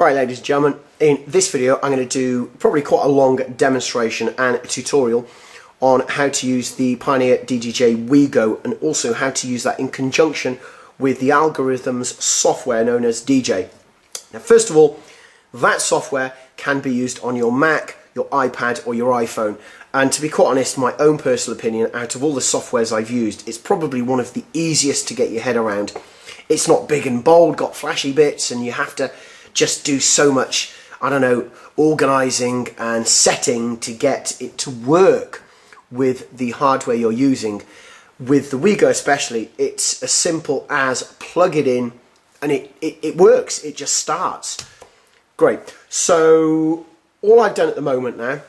Alright ladies and gentlemen, in this video I'm going to do probably quite a long demonstration and a tutorial on how to use the Pioneer DJJ WeGo and also how to use that in conjunction with the Algorithms software known as DJ. Now first of all, that software can be used on your Mac, your iPad or your iPhone, and to be quite honest, my own personal opinion, out of all the softwares I've used, it's probably one of the easiest to get your head around. It's not big and bold, got flashy bits, and you have to just do so much, I don't know, organising and setting to get it to work with the hardware you're using. With the WeGo especially, it's as simple as plug it in and it works, it just starts. Great. So all I've done at the moment now,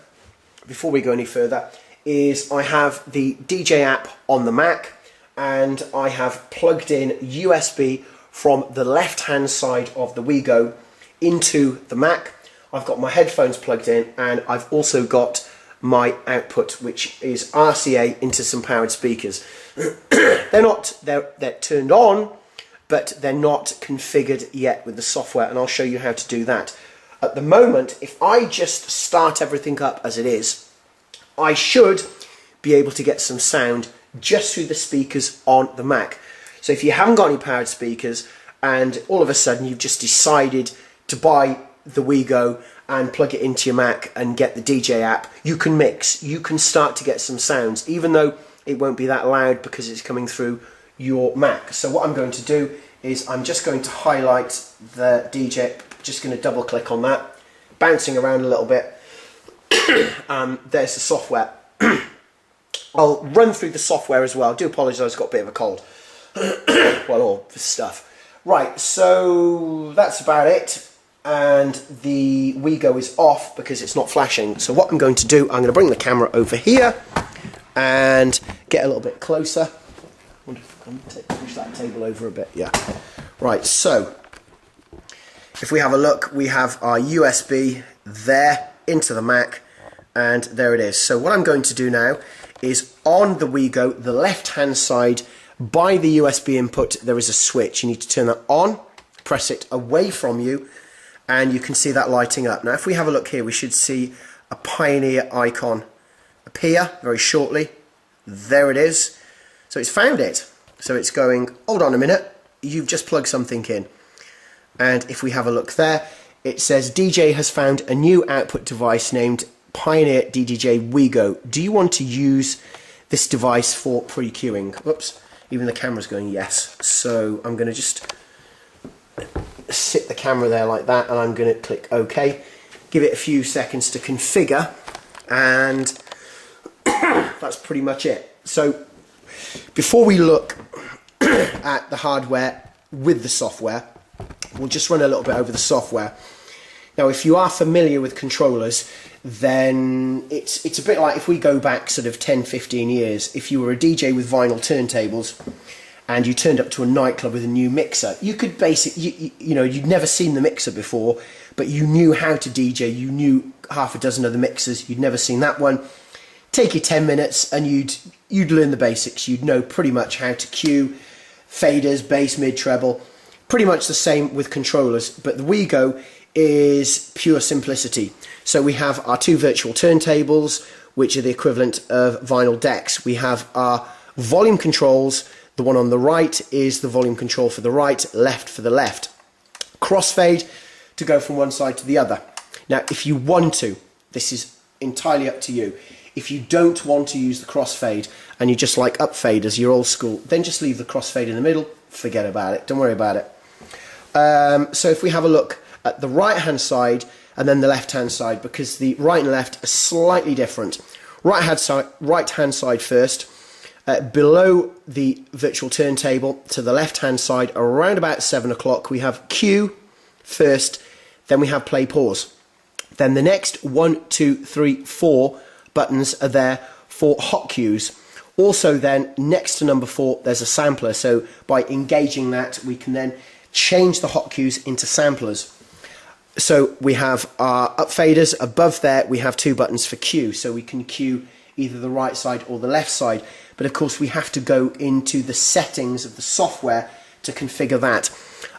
before we go any further, is I have the DJ app on the Mac and I have plugged in USB from the left hand side of the WeGo into the Mac. I've got my headphones plugged in and I've also got my output, which is RCA into some powered speakers. They're turned on, but they're not configured yet with the software, and I'll show you how to do that. At the moment, if I just start everything up as it is, I should be able to get some sound just through the speakers on the Mac. So if you haven't got any powered speakers and all of a sudden you've just decided to buy the WeGo and plug it into your Mac and get the DJ app, you can mix, you can start to get some sounds, even though it won't be that loud because it's coming through your Mac. So what I'm going to do is I'm just going to highlight the DJ, just going to double click on that, bouncing around a little bit. There's the software. I'll run through the software as well. I do apologise, I've got a bit of a cold. Well, all this stuff. Right, so that's about it. And the WeGo is off because it's not flashing. So what I'm going to do, I'm going to bring the camera over here and get a little bit closer. I wonder if I can push that table over a bit. Yeah. Right, so if we have a look, we have our USB there into the Mac, and there it is. So what I'm going to do now is on the WeGo, the left hand side, by the USB input, there is a switch. You need to turn that on, press it away from you, and you can see that lighting up. Now if we have a look here, we should see a Pioneer icon appear very shortly. There it is. So it's found it. So it's going, hold on a minute, you've just plugged something in. And if we have a look there, it says DJ has found a new output device named Pioneer DJJ WeGo. Do you want to use this device for pre-queuing? Whoops, even the camera's going yes. So I'm going to just sit the camera there like that, and I'm going to click OK. Give it a few seconds to configure, and that's pretty much it. So before we look at the hardware with the software, we'll just run a little bit over the software. Now if you are familiar with controllers, then it's a bit like if we go back sort of 10-15 years. If you were a DJ with vinyl turntables and you turned up to a nightclub with a new mixer, you could basically, you know, you'd never seen the mixer before, but you knew how to DJ, you knew half a dozen other mixers, you'd never seen that one. Take you 10 minutes and you'd learn the basics. You'd know pretty much how to cue faders, bass, mid, treble. Pretty much the same with controllers, but the WeGo is pure simplicity. So we have our two virtual turntables, which are the equivalent of vinyl decks. We have our volume controls. The one on the right is the volume control for the right, left for the left. Crossfade to go from one side to the other. Now, if you want to, this is entirely up to you. If you don't want to use the crossfade and you just like up faders, you're old school, then just leave the crossfade in the middle. Forget about it. Don't worry about it. So if we have a look at the right hand side and then the left hand side, because the right and left are slightly different. Right hand side first. Below the virtual turntable to the left hand side, around about 7 o'clock, we have cue first, then we have play pause. Then the next 1, 2, 3, 4 buttons are there for hot cues. Also then, next to number 4, there's a sampler. So by engaging that, we can then change the hot cues into samplers. So we have our up faders. Above there, we have 2 buttons for cue. So we can cue either the right side or the left side. But of course, we have to go into the settings of the software to configure that.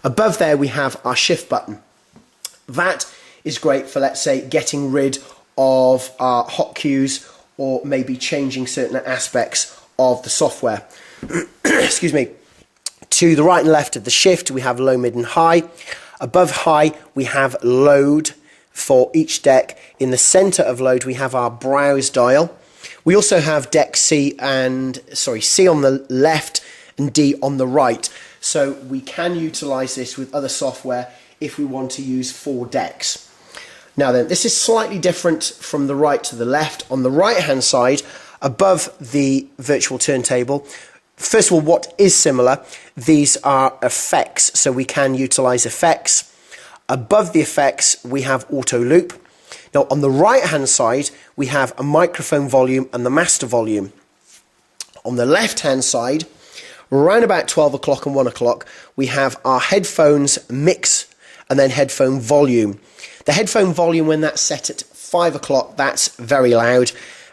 Above there, we have our shift button. That is great for, let's say, getting rid of our hot cues or maybe changing certain aspects of the software. Excuse me. To the right and left of the shift, we have low, mid and high. Above high, we have load for each deck. In the center of load, we have our browse dial. We also have deck C on the left and D on the right. So we can utilize this with other software if we want to use 4 decks. Now then, this is slightly different from the right to the left. On the right hand side, above the virtual turntable, first of all, what is similar, these are effects, so we can utilize effects. Above the effects, we have auto loop. Now on the right hand side, we have a microphone volume and the master volume. On the left hand side, around about 12 o'clock and 1 o'clock, we have our headphones mix and then headphone volume. The headphone volume, when that's set at 5 o'clock, that's very loud.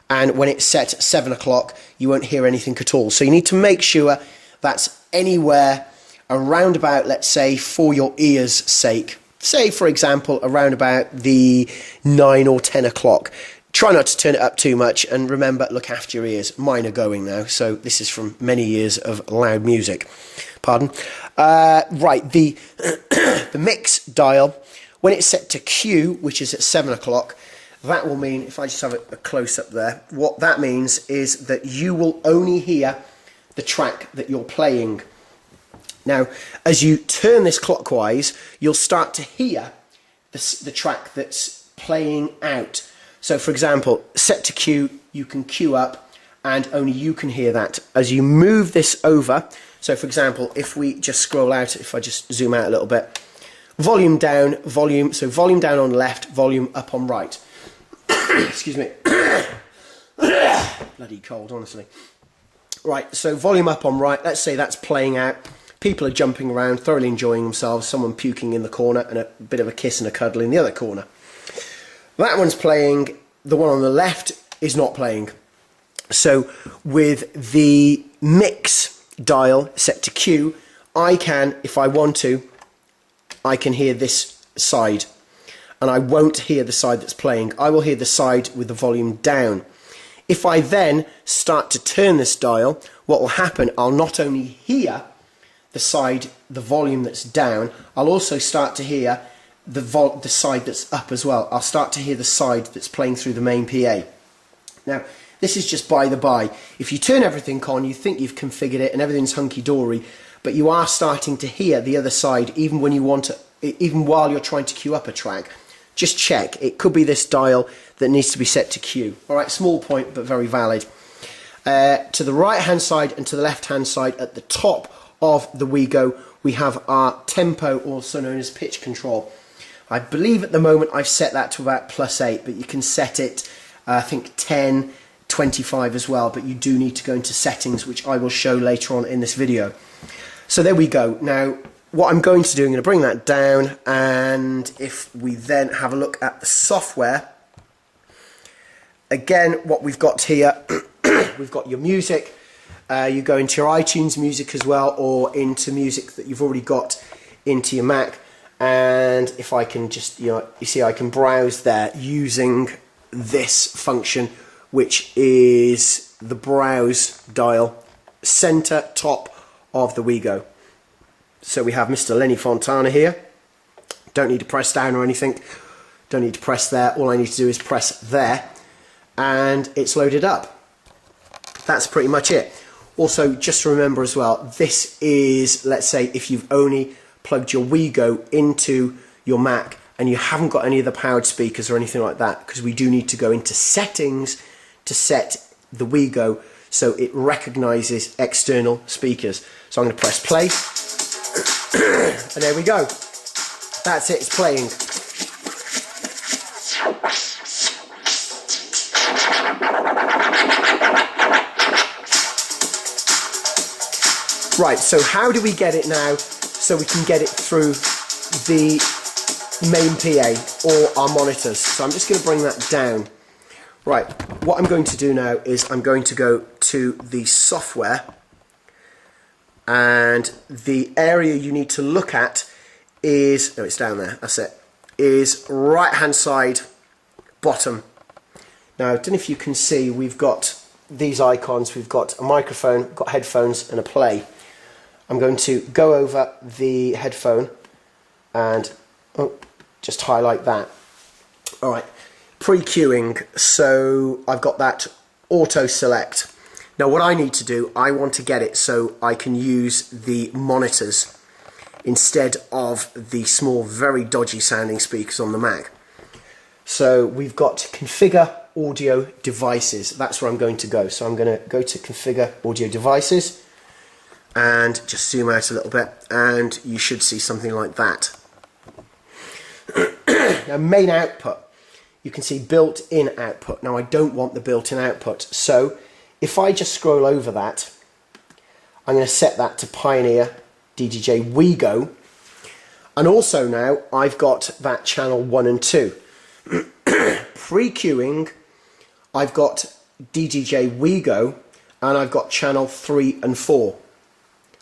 And when it's set at 7 o'clock, you won't hear anything at all. So you need to make sure that's anywhere around about, let's say, for your ears' sake. Say, for example, around about the 9 or 10 o'clock. Try not to turn it up too much, and remember, look after your ears. Mine are going now, so this is from many years of loud music. Pardon. Right, the mix dial, when it's set to Q, which is at 7 o'clock, that will mean, if I just have a close-up there, what that means is that you will only hear the track that you're playing. Now, as you turn this clockwise, you'll start to hear the track that's playing out. So, for example, set to Q, you can queue up, and only you can hear that. As you move this over, so for example, if we just scroll out, if I just zoom out a little bit, volume down, volume down on left, volume up on right. Excuse me. Bloody cold, honestly. Right, so volume up on right, let's say that's playing out. People are jumping around, thoroughly enjoying themselves, someone puking in the corner and a bit of a kiss and a cuddle in the other corner. That one's playing, the one on the left is not playing. So with the mix dial set to Q, I can, if I want to, I can hear this side. And I won't hear the side that's playing. I will hear the side with the volume down. If I then start to turn this dial, what will happen, I'll not only hear the side, the volume that's down, I'll also start to hear the side that's up as well. I'll start to hear the side that's playing through the main PA. Now, this is just by the by. If you turn everything on, you think you've configured it and everything's hunky-dory, but you are starting to hear the other side even when you want to, even while you're trying to queue up a track. Just check. It could be this dial that needs to be set to Q. Alright, small point, but very valid. To the right-hand side and to the left-hand side at the top of the WeGo, we have our tempo, also known as pitch control. I believe at the moment I've set that to about +8, but you can set it, I think 10, 25 as well, but you do need to go into settings, which I will show later on in this video. So there we go. Now, what I'm going to do, I'm going to bring that down, and if we then have a look at the software, again, what we've got here, we've got your music, you go into your iTunes music as well, or into music that you've already got into your Mac, and if I can just, you see I can browse there using this function, which is the browse dial, center top of the WeGo. So we have Mr. Lenny Fontana here. Don't need to press down or anything. Don't need to press there. All I need to do is press there, and it's loaded up. That's pretty much it. Also, just remember as well, this is, let's say, if you've only plugged your WeGo into your Mac and you haven't got any of the powered speakers or anything like that, because we do need to go into settings to set the WeGo so it recognizes external speakers. So I'm going to press play. And there we go. That's it, it's playing. Right, so how do we get it now so we can get it through the main PA or our monitors? So I'm just going to bring that down. Right, what I'm going to do now is I'm going to go to the software, and the area you need to look at is, no, it's down there, that's it. is right hand side bottom. Now I don't know if you can see, we've got these icons, we've got a microphone, we've got headphones and a play. I'm going to go over the headphone and just highlight that. Alright, pre-queuing, so I've got that auto select. Now what I need to do, I want to get it so I can use the monitors instead of the small, very dodgy sounding speakers on the Mac. So we've got configure audio devices. That's where I'm going to go. So I'm going to go to configure audio devices and just zoom out a little bit, and you should see something like that. Now main output, you can see built-in output. Now I don't want the built-in output, so if I just scroll over that, I'm going to set that to Pioneer DJI WeGo, and also now I've got that channel 1 and 2. Pre-queuing, I've got DJI WeGo and I've got channel 3 and 4.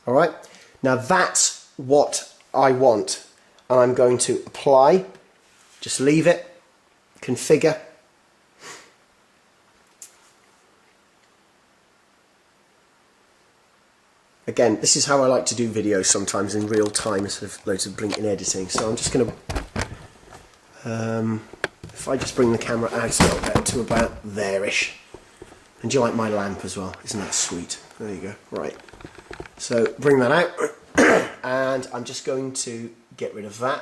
Alright, now that's what I want, and I'm going to apply, just leave it, configure. Again, this is how I like to do videos sometimes in real time instead of loads of blinking editing. So I'm just going to, if I just bring the camera out a little bit to about there-ish. And do you like my lamp as well? Isn't that sweet? There you go. Right. So bring that out, and I'm just going to get rid of that,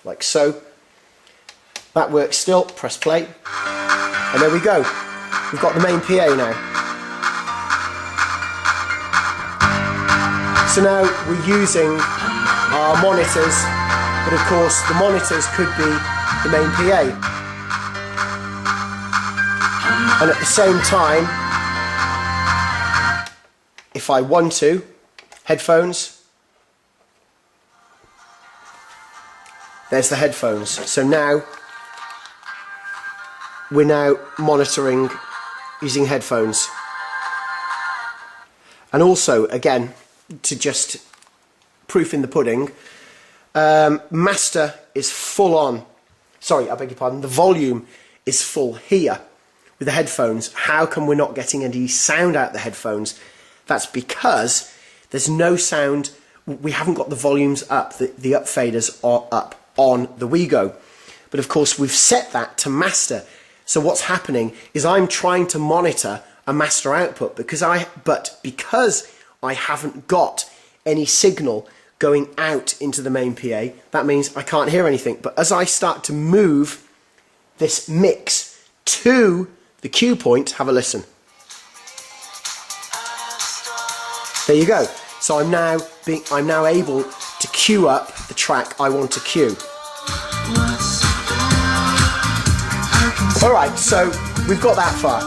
like so. That works still. Press play, and there we go. We've got the main PA now. So now we're using our monitors, but of course the monitors could be the main PA. And at the same time, if I want to, headphones, there's the headphones. So now, we're now monitoring using headphones. And also, again, to just proof in the pudding, master is full on. Sorry, I beg your pardon. The volume is full here with the headphones. How come we're not getting any sound out the headphones? That's because there's no sound. We haven't got the volumes up. The up faders are up on the WeGo. But of course, we've set that to master. So what's happening is I'm trying to monitor a master output because I haven't got any signal going out into the main PA. That means I can't hear anything. But as I start to move this mix to the cue point, have a listen. There you go. So I'm now able to cue up the track I want to cue. Alright, so we've got that far.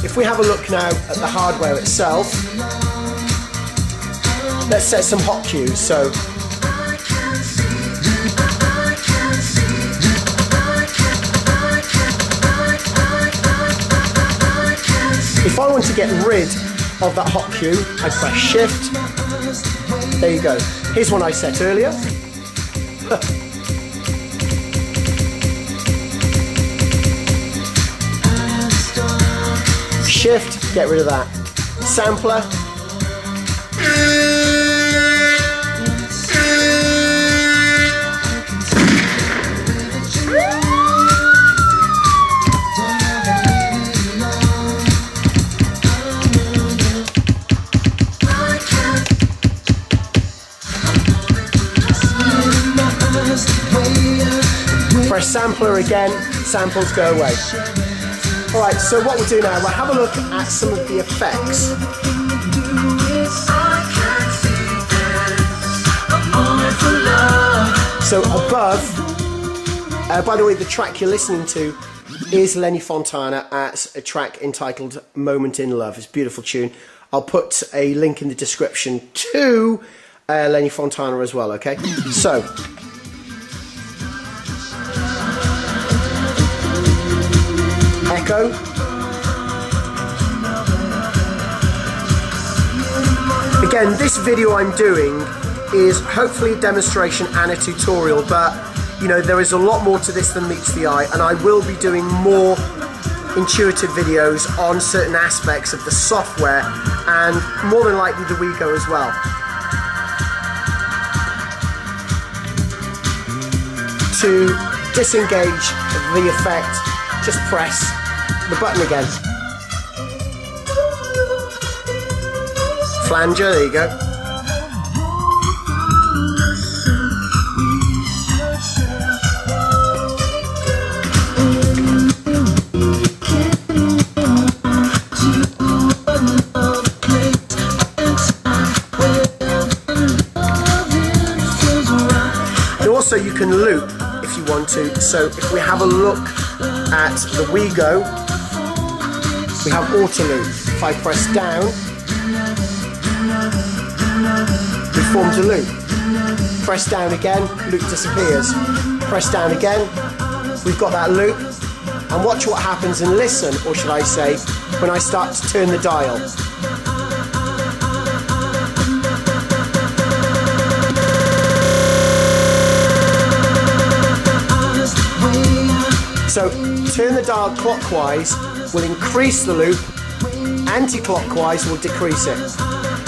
If we have a look now at the hardware itself, let's set some hot cues. So if I want to get rid of that hot cue, I press shift. There you go. Here's one I set earlier. Shift, get rid of that. Sampler. Press sampler again, samples go away. Alright, so what we'll do now, we'll have a look at some of the effects. So above, by the way, the track you're listening to is Lenny Fontana at a track entitled Moment in Love. It's a beautiful tune. I'll put a link in the description to Lenny Fontana as well, okay? So, echo. Again, this video I'm doing is hopefully a demonstration and a tutorial, but you know, there is a lot more to this than meets the eye, and I will be doing more intuitive videos on certain aspects of the software, and more than likely the WeGo as well. To disengage the effect, just press the button again. Flanger, there you go. Also, you can loop if you want to. So if we have a look at the WeGo, we have auto loop. If I press down, it forms a loop. Press down again, loop disappears. Press down again, we've got that loop. And watch what happens, and listen, or should I say, when I start to turn the dial. So turn the dial clockwise will increase the loop, anti-clockwise will decrease it.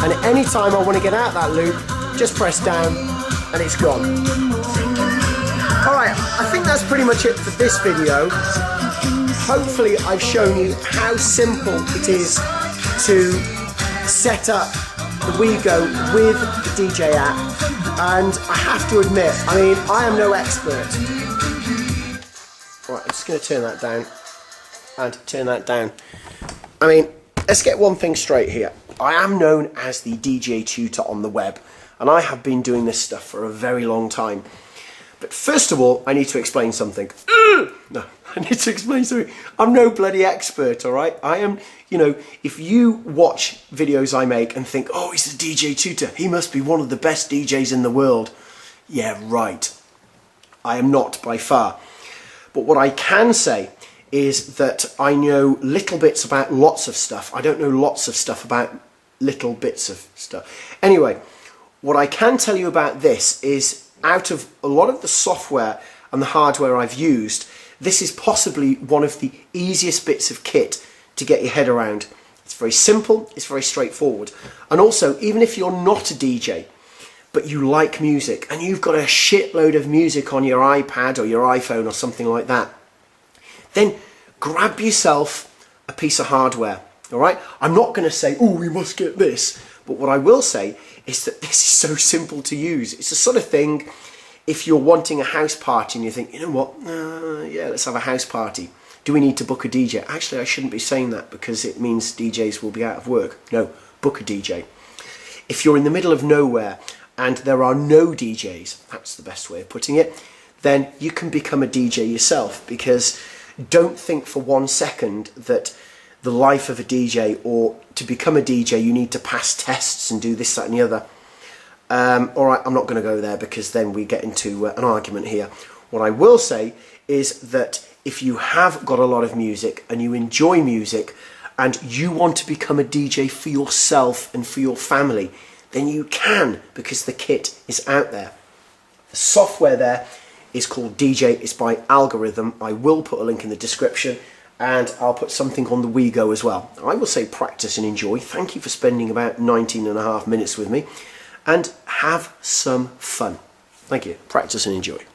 And at any time I want to get out that loop, just press down and it's gone. Alright, I think that's pretty much it for this video. Hopefully I've shown you how simple it is to set up the WeGo with the DJ app. And I have to admit, I mean, I am no expert. Right, I'm just going to turn that down and turn that down. I mean, let's get one thing straight here. I am known as the DJ tutor on the web, and I have been doing this stuff for a very long time. But first of all, I need to explain something. No, I need to explain something. I'm no bloody expert, all right? I am, you know, if you watch videos I make and think, oh, he's a DJ tutor, he must be one of the best DJs in the world. Yeah, right. I am not by far. But what I can say is that I know little bits about lots of stuff. I don't know lots of stuff about little bits of stuff. Anyway, what I can tell you about this is, out of a lot of the software and the hardware I've used, this is possibly one of the easiest bits of kit to get your head around. It's very simple, it's very straightforward. And also, even if you're not a DJ, but you like music and you've got a shitload of music on your iPad or your iPhone or something like that, then grab yourself a piece of hardware, all right? I'm not going to say, oh, we must get this, but what I will say is that this is so simple to use. It's the sort of thing, if you're wanting a house party and you think, you know what, yeah, let's have a house party. Do we need to book a DJ? Actually, I shouldn't be saying that because it means DJs will be out of work. No, book a DJ. If you're in the middle of nowhere and there are no DJs, that's the best way of putting it, then you can become a DJ yourself, because don't think for 1 second that the life of a DJ, or to become a DJ you need to pass tests and do this, that and the other. Alright, I'm not going to go there because then we get into an argument here. What I will say is that if you have got a lot of music and you enjoy music and you want to become a DJ for yourself and for your family, then you can, because the kit is out there. The software there is called DJ. It's by Algorithm. I will put a link in the description, and I'll put something on the WeGo as well. I will say practice and enjoy. Thank you for spending about 19.5 minutes with me, and have some fun. Thank you. Practice and enjoy.